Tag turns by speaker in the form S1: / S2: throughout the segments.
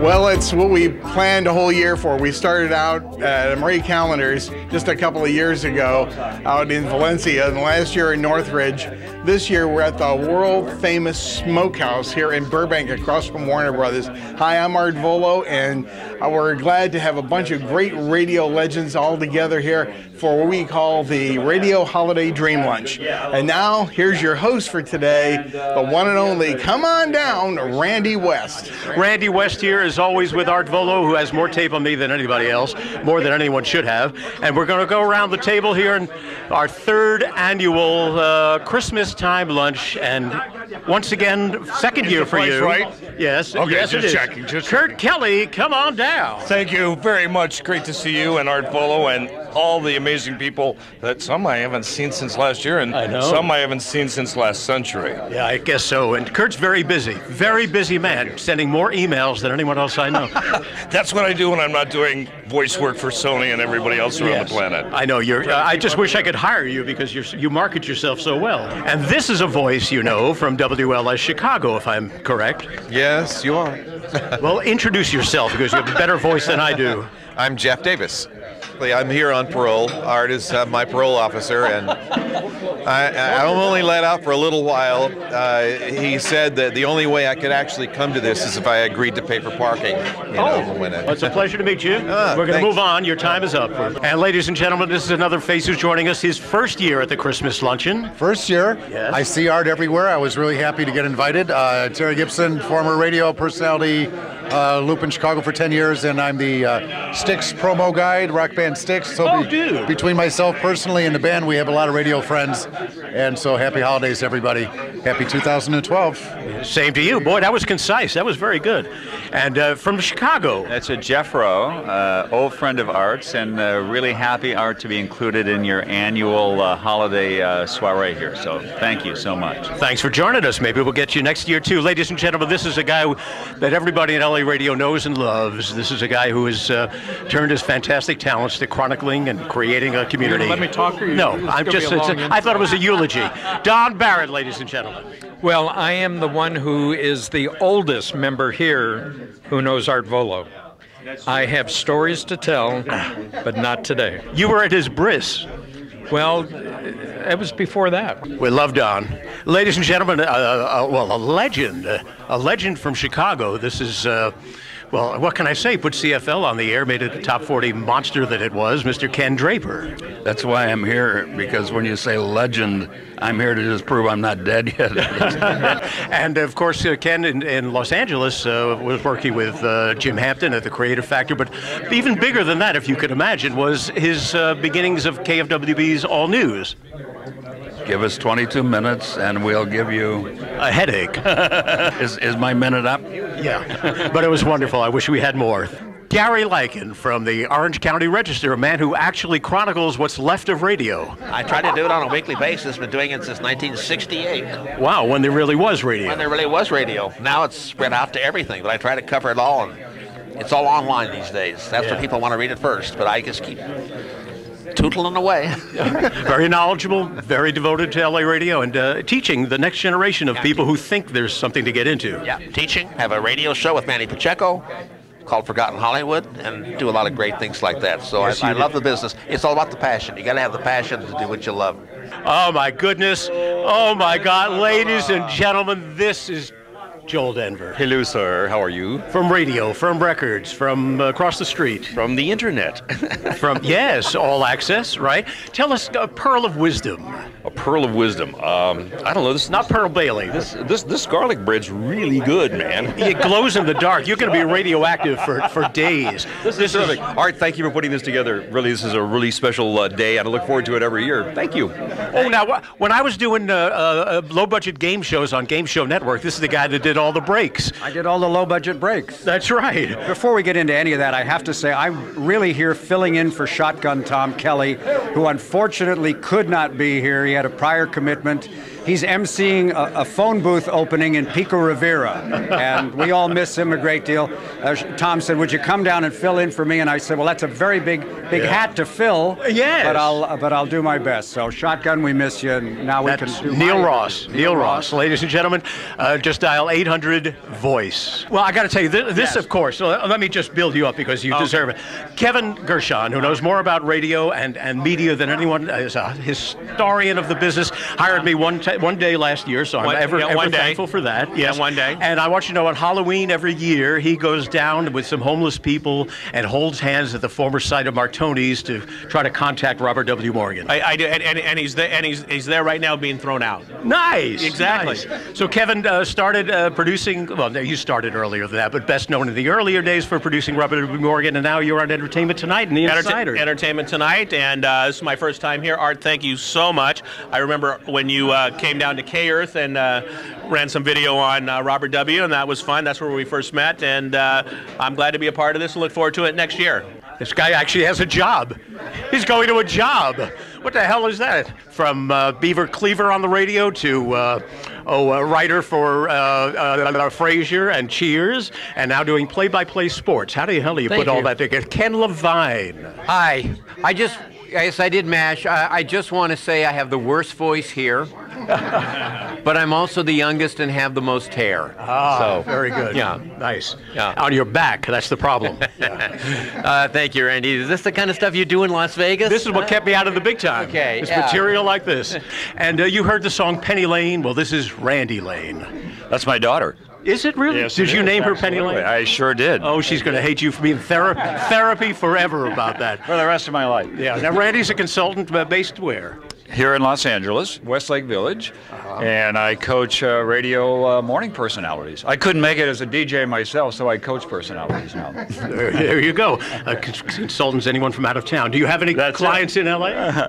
S1: Well, it's what we planned a whole year for. We started out at Marie Callender's just a couple of years ago out in Valencia, and last year in Northridge. This year we're at the world-famous Smokehouse here in Burbank across from Warner Brothers. Hi, I'm Art Volo, and we're glad to have a bunch of great radio legends all together here for what we call the Radio Holiday Dream Lunch. And now, here's your host for today, the one and only, come on down, Randy West.
S2: Randy West here, as always, with Art Volo, who has more tape on me than anybody else, more than anyone should have. And we're going to go around the table here in our third annual Christmas time lunch, and once again, second year for you.
S3: Right?
S2: Yes.
S3: Okay,
S2: yes,
S3: just checking.
S2: Kurt Kelly, come on down.
S3: Thank you very much. Great to see you and Art Volo and all the amazing people that some I haven't seen since last year, and some I haven't seen since last century.
S2: Yeah, I guess so. And Kurt's very busy man, sending more emails than anyone else I know.
S3: That's what I do when I'm not doing voice work for Sony and everybody else around the planet.
S2: I know. I just wish I could hire you because you market yourself so well. And this is a voice you know from WLS Chicago, if I'm correct.
S4: Yes, you are.
S2: Well, introduce yourself because you have a better voice than I do.
S4: I'm Jeff Davis. I'm here on parole. Art is my parole officer, and I'm only let out for a little while. He said that the only way I could actually come to this is if I agreed to pay for parking.
S2: It's a pleasure to meet you. We're going to move on. Your time is up. And ladies and gentlemen, this is another face who's joining us. His first year at the Christmas Luncheon.
S5: First year.
S2: Yes.
S5: I see Art everywhere. I was really happy to get invited. Terry Gibson, former radio personality, loop in Chicago for 10 years, and I'm the Styx promo guide, rock band Styx. So between myself personally and the band, we have a lot of radio friends, and so happy holidays, everybody. Happy 2012.
S2: Same to you. Boy, that was concise. That was very good. And from Chicago.
S6: That's a Jeff Rowe, old friend of Art's, and really happy, Art, to be included in your annual holiday soiree here. So thank you so much.
S2: Thanks for joining us. Maybe we'll get you next year, too. Ladies and gentlemen, this is a guy that everybody in LA radio knows and loves. This is a guy who has turned his fantastic talents to chronicling and creating a community.
S7: Let me talk, or
S2: No, I'm just, I thought it was a eulogy. Don Barrett, ladies and gentlemen.
S7: Well, I am the one who is the oldest member here who knows Art Volo. I have stories to tell, but not today.
S2: You were at his bris.
S7: Well, it was before that.
S2: We love Don. Ladies and gentlemen, a legend from Chicago. This is, well, what can I say? Put CFL on the air, made it a top 40 monster that it was, Mr. Ken Draper.
S8: That's why I'm here, because when you say legend, I'm here to just prove I'm not dead yet.
S2: And, of course, Ken in Los Angeles was working with Jim Hampton at the Creative Factor, but even bigger than that, if you could imagine, was his beginnings of KFWB's All News.
S8: Give us 22 minutes and we'll give you
S2: a headache.
S8: Is my minute up?
S2: Yeah, but it was wonderful. I wish we had more. Gary Lycan from the Orange County Register, a man who actually chronicles what's left of radio.
S9: I try to do it on a weekly basis. Been doing it since 1968.
S2: Wow, when there really was radio.
S9: When there really was radio. Now it's spread out to everything, but I try to cover it all, and it's all online these days. That's where people want to read it first, but I just keep tootling away.
S2: Very knowledgeable, very devoted to LA radio, and teaching the next generation of people who think there's something to get into.
S9: Yeah, teaching. Have a radio show with Manny Pacheco called Forgotten Hollywood, and do a lot of great things like that. So yes, I love the business. It's all about the passion. You got to have the passion to do what you love.
S2: Oh my goodness. Oh my God. Ladies and gentlemen, this is Joel Denver.
S10: Hello, sir. How are you?
S2: From radio, from records, from across the street.
S10: From the internet.
S2: Yes, all access, right? Tell us a pearl of wisdom.
S10: A pearl of wisdom. I don't know. This
S2: not Pearl Bailey.
S10: This garlic bread's really good, man.
S2: It glows in the dark. You're going to be radioactive for days.
S10: This is terrific. Art, thank you for putting this together. Really, this is a really special day, and I look forward to it every year. Thank you.
S2: Oh, now, when I was doing low-budget game shows on Game Show Network, this is the guy that did all the breaks.
S11: I did all the low-budget breaks.
S2: That's right.
S11: Before we get into any of that, I have to say I'm really here filling in for Shotgun Tom Kelly, who unfortunately could not be here. He had a prior commitment. he's emceeing a phone booth opening in Pico Rivera, and we all miss him a great deal. Tom said, "Would you come down and fill in for me?" And I said, "Well, that's a very big hat to fill.
S2: Yes.
S11: But I'll do my best." So, Shotgun, we miss you, and now we can do
S2: Neil Ross. Neil Ross, ladies and gentlemen, just dial 800-VOICE. Well, I got to tell you, this of course. Let me just build you up because you deserve it. Kevin Gershon, who knows more about radio and media than anyone, is a historian of the business. Hired me one day last year, so I'm ever thankful for that. Yes,
S12: one day.
S2: And I want you to know, on Halloween every year, he goes down with some homeless people and holds hands at the former site of Martoni's to try to contact Robert W. Morgan.
S12: I do, and he's there right now, being thrown out.
S2: Nice.
S12: Exactly.
S2: Nice. So Kevin started producing. Well, you started earlier than that, but best known in the earlier days for producing Robert W. Morgan, and now you're on Entertainment Tonight and the Insider.
S12: Entertainment Tonight, and this is my first time here. Art, thank you so much. I remember when you came down to K-Earth and ran some video on Robert W., and that was fun. That's where we first met, and I'm glad to be a part of this and look forward to it next year.
S2: This guy actually has a job. He's going to a job. What the hell is that? From Beaver Cleaver on the radio to a writer for Frasier and Cheers, and now doing play-by-play sports. How the hell do you put all that together? Ken Levine.
S13: Hi. Yes, I did MASH. I just want to say I have the worst voice here, but I'm also the youngest and have the most hair.
S2: So very good. Yeah, nice. Yeah. On your back, that's the problem.
S13: Thank you, Randy. Is this the kind of stuff you do in Las Vegas?
S2: This is what kept me out of the big time.
S13: Okay.
S2: It's material like this. And you heard the song Penny Lane. Well, this is Randy Lane.
S10: That's my daughter.
S2: Is it really?
S10: Yes,
S2: did you name her Penny Lane?
S10: I sure did.
S2: Oh, she's going to hate you for being therapy forever about that.
S10: For the rest of my life.
S2: Yeah. Now, Randy's a consultant based where?
S10: Here in Los Angeles, Westlake Village, and I coach radio morning personalities. I couldn't make it as a DJ myself, so I coach personalities now.
S2: There you go. Consultants, anyone from out of town. Do you have any clients in LA?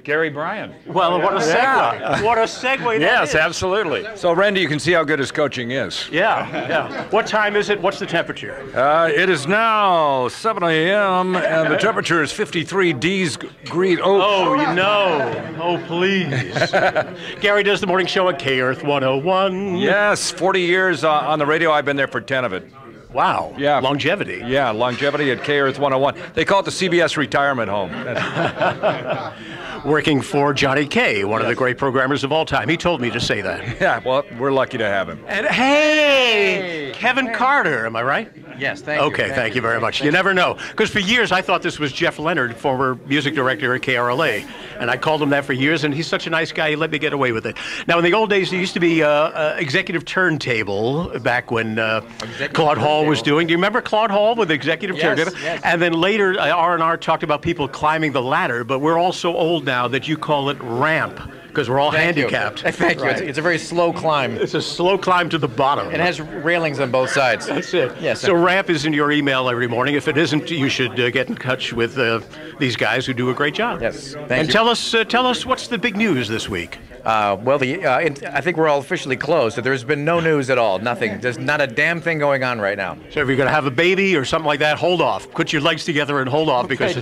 S10: Gary Bryan.
S2: Well, what a segue. Yeah. What a segue.
S10: Yes, absolutely.
S14: So, Randy, you can see how good his coaching is.
S2: Yeah. What time is it? What's the temperature?
S14: It is now 7 a.m., and the temperature is 53 degrees.
S2: Oh, you know. Oh, please. Gary does the morning show at K-Earth 101.
S14: Yes, 40 years on the radio. I've been there for 10 of it.
S2: Wow.
S14: Yeah.
S2: Longevity.
S14: Yeah, longevity at K-Earth 101. They call it the CBS retirement home.
S2: Working for Johnny Kay, one of the great programmers of all time. He told me to say that.
S14: Yeah, well, we're lucky to have him.
S2: And hey, Kevin Carter, am I right?
S13: Yes, thank you.
S2: Okay, thank you very much. You never know. Because for years I thought this was Jeff Leonard, former music director at KRLA. And I called him that for years, and he's such a nice guy, he let me get away with it. Now, in the old days, there used to be Executive Turntable back when Claude Hall was doing. Do you remember Claude Hall with Executive Turntable? Yes. And then later, R&R talked about people climbing the ladder, but we're all so old now that you call it ramp. Because we're all handicapped.
S13: Thank you. It's a very slow climb.
S2: It's a slow climb to the bottom.
S13: It has railings on both sides.
S2: That's it.
S13: Yes.
S2: So ramp is in your email every morning. If it isn't, you should get in touch with these guys who do a great job.
S13: Yes.
S2: Thank you. Tell us what's the big news this week.
S13: Well, I think we're all officially closed. So there's been no news at all. Nothing. There's not a damn thing going on right now.
S2: So if you're going to have a baby or something like that, hold off. Put your legs together and hold off because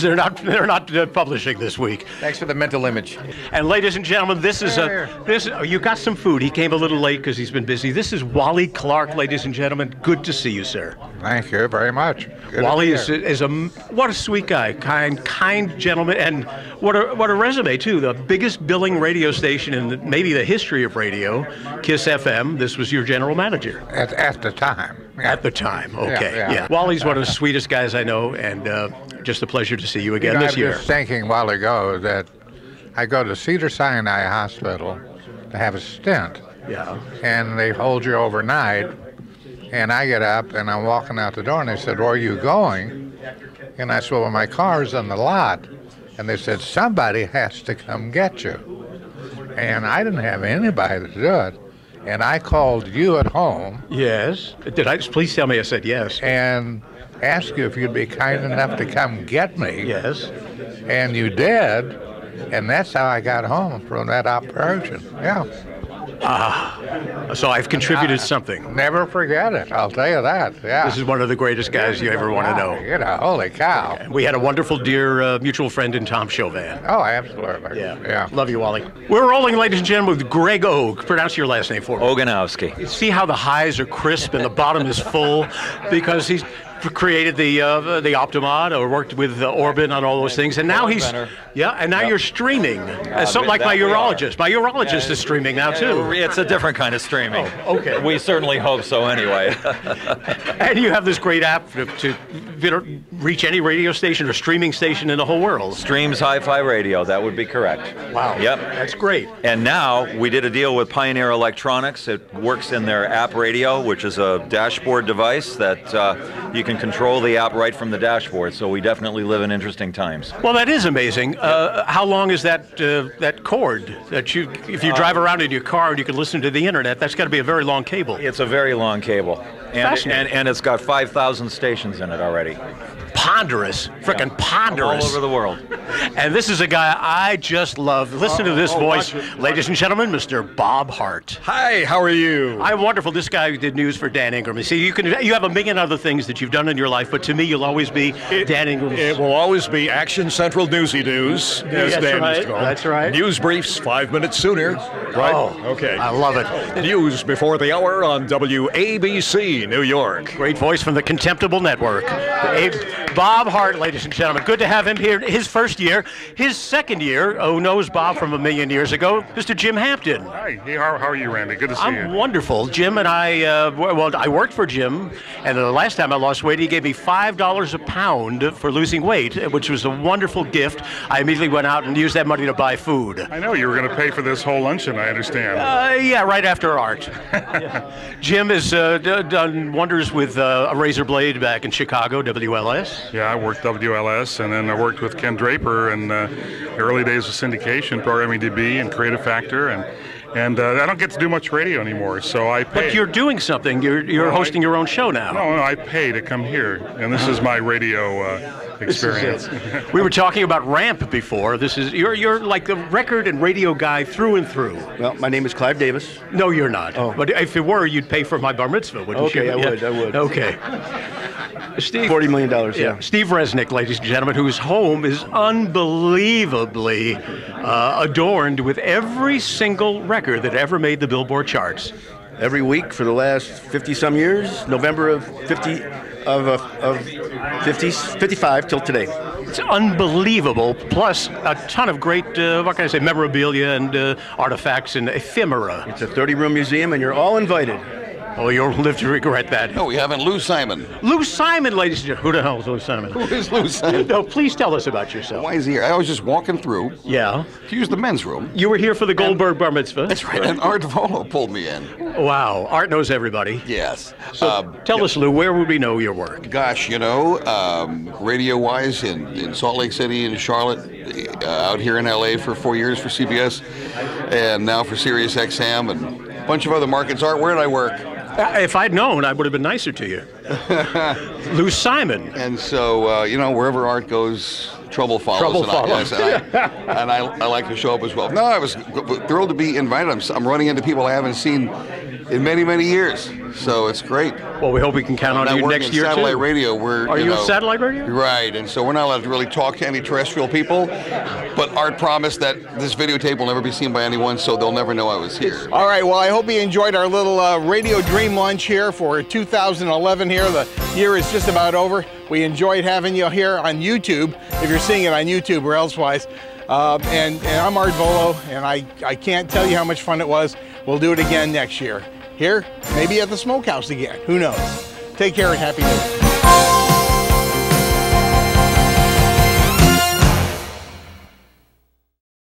S2: they're not publishing this week.
S13: Thanks for the mental image.
S2: And ladies and gentlemen, this is you got some food. He came a little late because he's been busy. This is Wally Clark, ladies and gentlemen. Good to see you, sir.
S15: Thank you very much. Good
S2: Wally is what a sweet guy, kind gentleman, and what a resume too. The biggest billing radio station in maybe the history of radio, Kiss FM. This was your general manager
S15: at the time. Yeah.
S2: At the time, okay, yeah. Wally's one of the sweetest guys I know, and just a pleasure to see you again this year.
S15: I was just thinking a while ago that I go to Cedars-Sinai Hospital to have a stent.
S2: Yeah.
S15: And they hold you overnight. And I get up and I'm walking out the door and they said, "Where are you going?" And I said, "Well, my car's in the lot." And they said, "Somebody has to come get you." And I didn't have anybody to do it. And I called you at home.
S2: Yes. Did I? Please tell me I said yes.
S15: And asked you if you'd be kind enough to come get me.
S2: Yes.
S15: And you did. And that's how I got home from that operation. Yeah.
S2: So I've contributed something.
S15: Never forget it. I'll tell you that. Yeah.
S2: This is one of the greatest guys you ever want to know.
S15: You know, holy cow.
S2: We had a wonderful, dear mutual friend in Tom Chauvin.
S15: Oh, absolutely.
S2: Yeah. Love you, Wally. We're rolling, ladies and gentlemen, with Greg Ogue. Pronounce your last name for me.
S6: Oganowski.
S2: See how the highs are crisp and the bottom is full? Because he's created the Optimod, or worked with Orban on all those things, and now he's and now you're streaming. Something like my urologist. My urologist is streaming now too.
S6: It's a different kind of streaming.
S2: Oh, okay.
S6: We certainly hope so anyway.
S2: And you have this great app to reach any radio station or streaming station in the whole world.
S6: Streams Hi-Fi Radio, that would be correct.
S2: Wow.
S6: Yep.
S2: That's great.
S6: And now we did a deal with Pioneer Electronics. It works in their app radio, which is a dashboard device that you can control the app right from the dashboard. So we definitely live in interesting times.
S2: Well, that is amazing. How long is that cord that if you drive around in your car and you can listen to the internet? That's got to be a very long cable.
S6: It's a very long cable, and it's got 5,000 stations in it already.
S2: Ponderous, frickin' ponderous.
S6: All over the world.
S2: And this is a guy I just love. Listen to this voice, ladies and gentlemen, Mr. Bob Hart.
S16: Hi, how are you?
S2: I'm wonderful. This guy did news for Dan Ingram. See, you have a million other things that you've done in your life, but to me, you'll always be Dan Ingram.
S16: It will always be Action Central Newsy News, as Dan used to call it.
S2: That's right.
S16: News briefs 5 minutes sooner, right?
S2: Oh,
S16: okay.
S2: I love it.
S16: News before the hour on WABC, New York.
S2: Great voice from the Contemptible Network. Bob Hart, ladies and gentlemen. Good to have him here. His first year. His second year, knows Bob from a million years ago, Mr. Jim Hampton.
S17: Hi. Hey, how are you, Randy? Good to see you.
S2: I'm wonderful. Jim and I, I worked for Jim, and the last time I lost weight, he gave me $5 a pound for losing weight, which was a wonderful gift. I immediately went out and used that money to buy food.
S17: I know you were going to pay for this whole luncheon, I understand.
S2: Yeah, right after Art. Jim has done wonders with a razor blade back in Chicago, WLS.
S17: Yeah, I worked WLS, and then I worked with Ken Draper in the early days of syndication, Programming DB and Creative Factor, and I don't get to do much radio anymore, so I pay.
S2: But you're doing something. You're hosting your own show now.
S17: No, I pay to come here, and this is my radio experience.
S2: We were talking about Ramp before. This is you're like the record and radio guy through and through.
S18: Well, my name is Clive Davis.
S2: No, you're not.
S18: Oh.
S2: But if it were, you'd pay for my bar mitzvah, wouldn't you?
S18: Okay, I would.
S2: Okay. Steve,
S18: $40 million, yeah.
S2: Steve Resnick, ladies and gentlemen, whose home is unbelievably adorned with every single record that ever made the Billboard charts.
S18: Every week for the last 50-some years, November of 55 till today.
S2: It's unbelievable, plus a ton of great, what can I say, memorabilia and artifacts and ephemera.
S18: It's a 30-room museum, and you're all invited.
S2: Oh, you'll live to regret that.
S19: No, we haven't. Lou Simon.
S2: Lou Simon, ladies and gentlemen. Who the hell is Lou Simon?
S19: Who is Lou Simon?
S2: No, please tell us about yourself.
S19: Why is he here? I was just walking through.
S2: Yeah.
S19: To use the men's room.
S2: You were here for the Goldberg Bar Mitzvah.
S19: That's right. And Art Volo pulled me in.
S2: Wow. Art knows everybody.
S19: Yes.
S2: So tell us, Lou, where would we know your work?
S19: Gosh, radio-wise in Salt Lake City and Charlotte, out here in L.A. for 4 years for CBS, and now for Sirius XM and a bunch of other markets. Art, where did I work?
S2: If I'd known, I would have been nicer to you. Lou Simon.
S19: And so, wherever Art goes, trouble follows.
S2: Trouble follows.
S19: And I like to show up as well. No, I was thrilled to be invited. I'm running into people I haven't seen in many, many years. So it's great.
S2: Well, we hope we can count on you next year,
S19: satellite
S2: too.
S19: Radio.
S2: Are you in satellite radio?
S19: Right, and so we're not allowed to really talk to any terrestrial people, but Art promised that this videotape will never be seen by anyone, so they'll never know I was here.
S1: All right, well, I hope you enjoyed our little Radio Dream Lunch here for 2011 here. The year is just about over. We enjoyed having you here on YouTube, if you're seeing it on YouTube or elsewise. And I'm Art Volo, and I can't tell you how much fun it was. We'll do it again next year. Here, maybe at the Smokehouse again. Who knows? Take care and Happy New Year.